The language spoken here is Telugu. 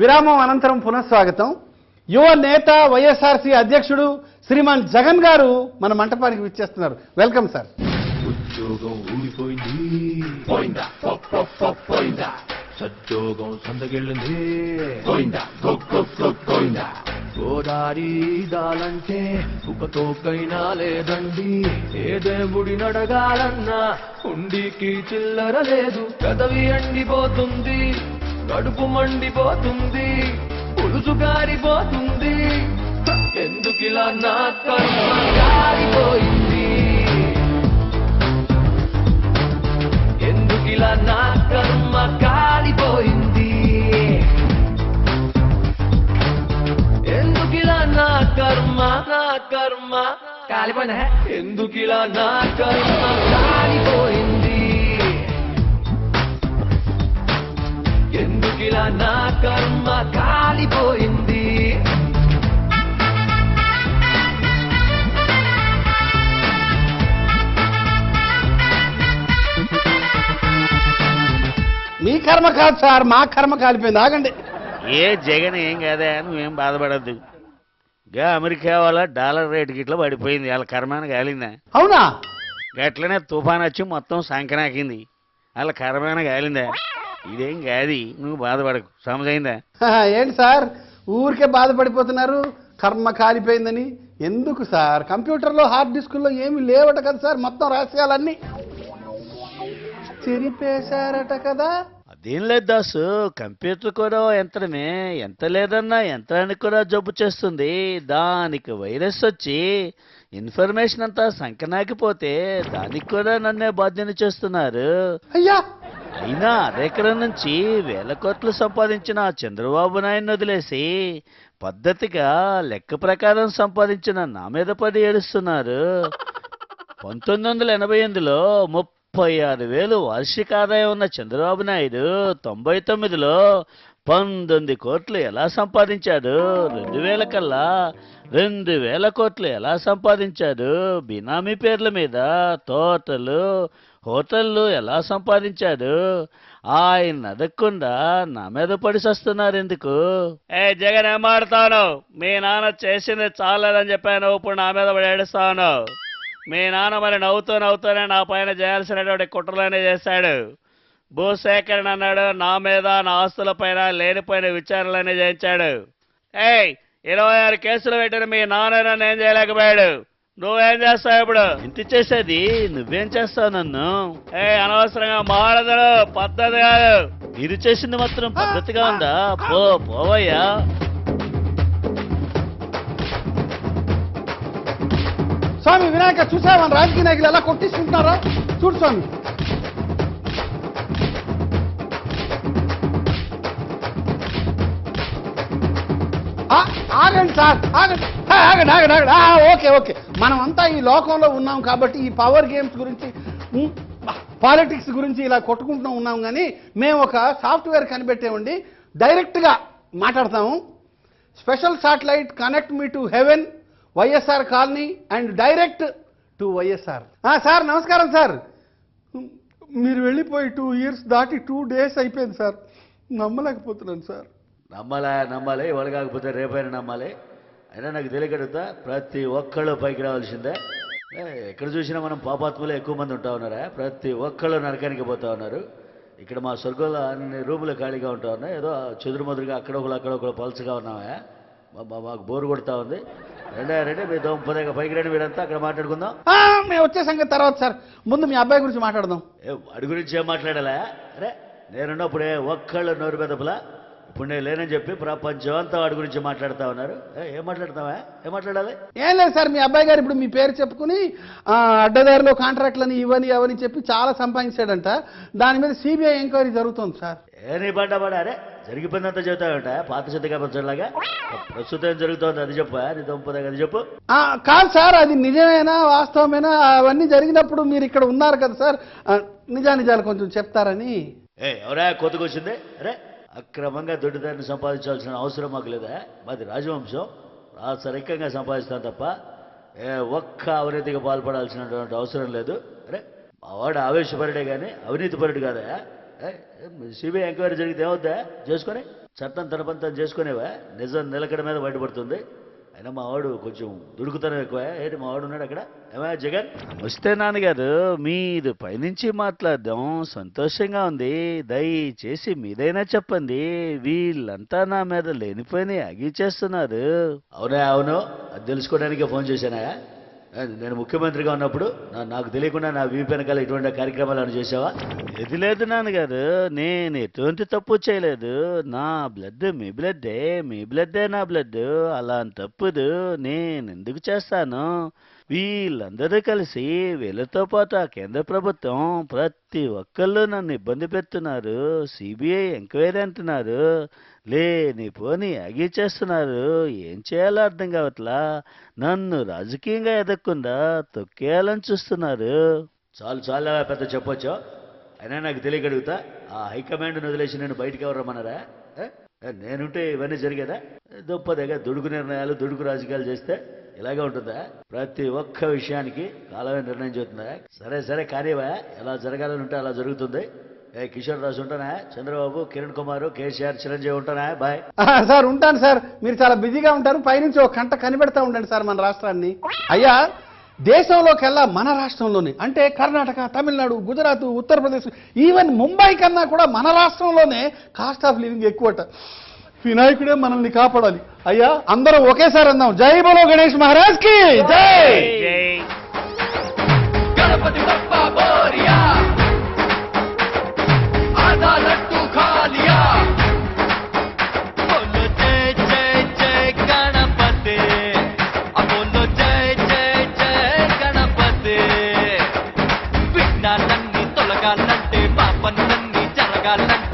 విరామం అనంతరం పునఃస్వాగతం. యువ నేత వైఎస్ఆర్సీ అధ్యక్షుడు శ్రీమాన్ జగన్ గారు మన మంటపానికి విచ్చేస్తున్నారు. Welcome sir. ఉద్యోగం ఊడిపోయింది, సద్యోగం సందగిళ్ళింది, గోదారి దాలంటే ఉపతోకైనా లేదండి. ఏ దేవుడి నడగాలన్నా ఉండికి చిల్లర లేదు. కదవి ఎండిపోతుంది, కడుపు మండిపోతుంది, పులుసు గారిపోతుంది. ఎందుకిలా నా కర్మ గారిపోయింది, ఎందుకిలా నా కర్మ కాలిపోయింది, ఎందుకిలా నా కర్మ కాలిపోయిందా, ఎందుకిలా నా కర్మ కాలిపోయింది, ఎందుకిలా నా కర్మ కాలిపోయింది. మీ కర్మ కాదు సార్, మా కర్మ కాలిపోయింది. ఆగండి. ఏ జగన్ ఏం కాదా, నువ్వేం బాధపడద్దు. గా అమెరికా వాళ్ళ డాలర్ రేటు గిట్లా పడిపోయింది, వాళ్ళ కర్మాన కాలిందా? అవునా? గట్లనే తుఫాన్ వచ్చి మొత్తం సంకనాకింది, వాళ్ళ కర్మాన కాలిందా? ఇదేం కాది, నువ్వు బాధపడకు. సమజైందా? ఏంటి సార్ ఊరికే బాధపడిపోతున్నారు కర్మ కాలిపోయిందని? ఎందుకు సార్? కంప్యూటర్లో హార్డ్ డిస్కుల్లో ఏమి లేవట కదా సార్, మొత్తం రహస్యాలన్నీ చెరిపేశారట కదా. అదేం లేదు దాసు, కంప్యూటర్ కూడా యంత్రమే, ఎంత లేదన్నా యంత్రానికి కూడా జబ్బు చేస్తుంది. దానికి వైరస్ వచ్చి ఇన్ఫర్మేషన్ అంతా సంకనాకిపోతే దానికి కూడా నన్నే బాధ్యత చేస్తున్నారు. అయ్యా, అయినా అరెకరం నుంచి 1000 కోట్లు సంపాదించిన చంద్రబాబు నాయుడిని వదిలేసి పద్ధతిగా లెక్క ప్రకారం సంపాదించిన నా మీద పడి ఏడుస్తున్నారు. 1988లో 36,000 వార్షిక ఆదాయం ఉన్న చంద్రబాబు నాయుడు 99లో 19 కోట్లు ఎలా సంపాదించాడు? 2000 కల్లా 2000 కోట్లు ఎలా సంపాదించాడు? బినామీ పేర్ల మీద తోటలు హోటళ్ళు ఎలా సంపాదించాడు? ఆయన అడగకుండా నా మీద పడి వస్తున్నారు ఎందుకు? ఏ జగన్, ఏం మాడతాను? మీ నాన్న చేసింది చాలేదని చెప్పాను, ఇప్పుడు నా మీద పడి ఏడుస్తాను. మీ నాన్న మరి నవ్వుతూనే నా పైన చేయాల్సినటువంటి కుట్రలనే చేశాడు. భూసేకరణ అన్నాడు, నా మీద నా ఆస్తుల పైన లేనిపోయిన విచారణలనే చేయించాడు. 26 కేసులు పెట్టిన మీ నాన్న నన్ను ఏం చేయలేకపోయాడు. నువ్వేం చేస్తావు ఇప్పుడు? ఇంటి చేసేది నువ్వేం చేస్తావు నన్ను? అనవసరంగా మాడదడు, పద్ధతి కాదు. మీరు చేసింది మాత్రం పద్ధతిగా ఉందా? పోవయ్యా. స్వామి వినాయక, చూసావా రాజకీయ నాయకులు ఎలా కొట్టిస్తుంటారా? చూడు స్వామి. ఆగండి సార్, ఆగండి ఆగండి ఆగండి ఆగండి. ఓకే, మనమంతా ఈ లోకంలో ఉన్నాం కాబట్టి ఈ పవర్ గేమ్స్ గురించి, పాలిటిక్స్ గురించి ఇలా కొట్టుకుంటూ ఉన్నాం. కానీ మేము ఒక సాఫ్ట్వేర్ కనిపెట్టామండి, డైరెక్ట్గా మాట్లాడతాము. Special satellite connect me to heaven, YSR colony and direct to YSR. Sir నమస్కారం సార్. మీరు వెళ్ళిపోయి 2 years దాటి 2 days అయిపోయింది సార్. నమ్మలేకపోతున్నాను సార్. నమ్మాలి, ఇవాళ కాకపోతే రేపైనా నమ్మాలి. అయినా నాకు తెలియకడుగుతా, ప్రతి ఒక్కళ్ళు పైకి రావాల్సిందే. ఎక్కడ చూసినా మనం పాపాత్మలే ఎక్కువ మంది ఉంటా ఉన్నారా? ప్రతి ఒక్కళ్ళు నరకానికి పోతా ఉన్నారు. ఇక్కడ మా స్వర్గంలో అన్ని రూములు ఖాళీగా ఉంటా ఉన్నాయి. ఏదో చెదురుమదురుగా అక్కడొకరు పలుచగా ఉన్నావా? మాకు బోరు కొడతా ఉంది. రెండే మీ దొంపదేగా పైకి రండి, మీరంతా అక్కడ మాట్లాడుకుందాం. మేము వచ్చే సంగతి తర్వాత సార్, ముందు మీ అబ్బాయి గురించి మాట్లాడదాం. వాడి గురించి ఏం మాట్లాడాలా? అరే నేనున్నప్పుడే ఒక్కళ్ళు నోరు పెదపలా, ఇప్పుడు నేను లేనని చెప్పి ప్రపంచం అంతా వాడి గురించి మాట్లాడుతా ఉన్నారు. ఏం మాట్లాడతావా? ఏం మాట్లాడాలి? ఏం లేదు సార్, మీ అబ్బాయి గారు ఇప్పుడు మీ పేరు చెప్పుకుని అడ్డదారిలో కాంట్రాక్ట్లని ఇవని అవని చెప్పి చాలా సంపాదించాడంట. దాని మీద సిబిఐ ఎంక్వైరీ జరుగుతుంది సార్. నీ పడ్డా అరే జరిగిపోయిందంతా చెబుతావంట, పాత సిద్ధగా పంచలాగా. ప్రస్తుతం ఏం జరుగుతుంది అది చెప్పా, నీ దొంపదే అది చెప్పు. కాదు సార్, అది నిజమేనా వాస్తవమేనా? అవన్నీ జరిగినప్పుడు మీరు ఇక్కడ ఉన్నారు కదా సార్, నిజాలు కొంచెం చెప్తారని. ఎవరా కొత్తకొచ్చింది? అరే అక్రమంగా దొడ్డిదారిని సంపాదించాల్సిన అవసరం మాకు లేదా? మాది రాజవంశం, రాచరికంగా సంపాదిస్తాం తప్ప ఒక్క అవినీతికి పాల్పడాల్సినటువంటి అవసరం లేదు. అరే మా వాడు ఆవేశపరుడే కానీ అవినీతిపరుడు కాదా? సిబిఐ ఎంక్వైరీ జరిగితే ఏమవుద్దా చేసుకొని చట్టం తన పని తను చేసుకునేవా, నిజం నిలకడ మీద బయటపడుతుంది. అయినా మా వాడు కొంచెం దుడుకుతనం ఎక్కువ. ఏంటి మా వాడు ఉన్నాడు అక్కడ? ఏమా జగన్? నమస్తే నాన్నగారు, మీరు పైనుంచి మాట్లాడదాం సంతోషంగా ఉంది. దయచేసి మీదైనా చెప్పండి. వీళ్ళంతా నా మీద లేనిపోయిన అగి చేస్తున్నారు. అవునా? అవును, అది తెలుసుకోవడానికే ఫోన్ చేశానా? నేను ముఖ్యమంత్రిగా ఉన్నప్పుడు నాకు తెలియకుండా నా వీపు వెనకాల ఇటువంటి కార్యక్రమాలను చేసావా? ఇది లేదు నాన్నగారు, నేను ఎటువంటి తప్పు చేయలేదు. నా బ్లడ్ మీ బ్లడ్డే, మీ బ్లడ్డే నా బ్లడ్. అలాంటి తప్పుదు నేను ఎందుకు చేస్తాను? వీళ్ళందరూ కలిసి వీళ్ళతో పాటు ఆ కేంద్ర ప్రభుత్వం ప్రతి ఒక్కళ్ళు నన్ను ఇబ్బంది పెడుతున్నారు. సిబిఐ ఎంక్వైరీ అంటున్నారు. లేనిపోని అగి చేస్తున్నారు. ఏం చేయాలో అర్థం కావట్లా. నన్ను రాజకీయంగా ఎదగకుండా తొక్కేయాలని చూస్తున్నారు. చాలు చాలా పెద్ద చెప్పొచ్చు. అయినా నాకు తెలియగలుగుతా, ఆ హైకమాండ్ని వదిలేసి నేను బయటికి ఎవరు రమ్మన్నారా? నేనుంటే ఇవన్నీ జరిగేదా? దుప్పదేగా దుడుకు నిర్ణయాలు, దుడుకు రాజకీయాలు చేస్తే ఇలాగే ఉంటుందా? ప్రతి ఒక్క విషయానికి కాలమే నిర్ణయం చెబుతుందా? సరే సరే కానివా, ఎలా జరగాలని ఉంటే అలా జరుగుతుంది. కిషోర్ రాజు ఉంటానా? చంద్రబాబు, కిరణ్ కుమార్, కేసీఆర్, చిరంజీవి ఉంటానా? బాయ్. సార్ ఉంటాను సార్, మీరు చాలా బిజీగా ఉంటారు. పైనుంచి ఒక కంట కనిపెడతా ఉండండి సార్ మన రాష్ట్రాన్ని. అయ్యా, దేశంలోకెల్లా మన రాష్ట్రంలోనే అంటే కర్ణాటక, తమిళనాడు, గుజరాత్, ఉత్తరప్రదేశ్, ఈవెన్ ముంబై కన్నా కూడా మన రాష్ట్రంలోనే కాస్ట్ ఆఫ్ లివింగ్ ఎక్కువట. వినాయకుడే మనల్ని కాపాడాలి. అయ్యా, అందరం ఒకేసారి అందాం, జై బోలో గణేష్ మహారాజ్ కి జై. గణపతి బప్పా మోరియా, ఆదా లడ్డు ఖాలియా. బోలో జై జై జై గణపతి, బోలో జై జై జై గణపతి. విఘ్నాలన్నీ తొలగాలంటే, పాపలన్నీ జరగాలంటే